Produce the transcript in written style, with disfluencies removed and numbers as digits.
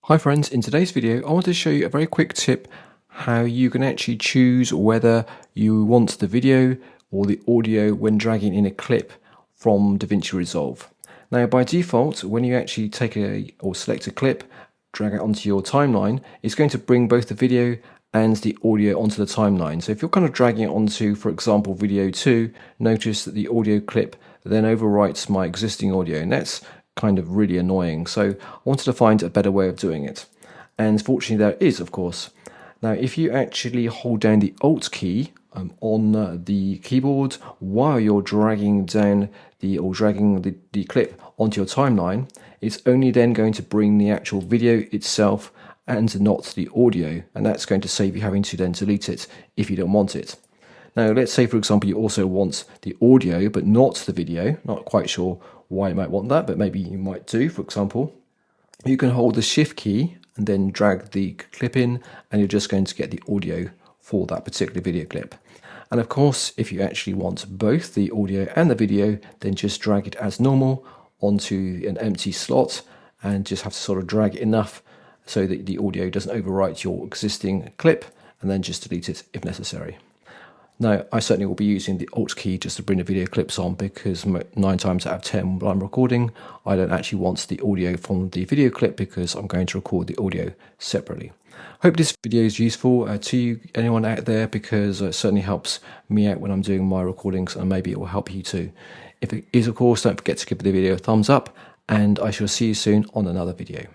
Hi friends, in today's video I want to show you a very quick tip how you can actually choose whether you want the video or the audio when dragging in a clip from Davinci Resolve. Now by default, when you actually take or select a clip, drag it onto your timeline, it's going to bring both the video and the audio onto the timeline. So if you're kind of dragging it onto, for example, video 2, notice that the audio clip then overwrites my existing audio, and that's kind of really annoying. So I wanted to find a better way of doing it, and fortunately there is, of course. Now if you actually hold down the Alt key on the keyboard while you're dragging down the clip onto your timeline, it's only then going to bring the actual video itself and not the audio, and that's going to save you having to then delete it if you don't want it. Now let's say, for example, you also want the audio but not the video. Not quite sure why you might want that, but maybe you might do. For example, you can hold the Shift key and then drag the clip in, and you're just going to get the audio for that particular video clip. And of course, if you actually want both the audio and the video, then just drag it as normal onto an empty slot and just have to sort of drag it enough so that the audio doesn't overwrite your existing clip, and then just delete it if necessary. Now, I certainly will be using the Alt key just to bring the video clips on, because 9 times out of 10 while I'm recording, I don't actually want the audio from the video clip because I'm going to record the audio separately. Hope this video is useful to you, anyone out there, because it certainly helps me out when I'm doing my recordings, and maybe it will help you too. If it is, of course, don't forget to give the video a thumbs up, and I shall see you soon on another video.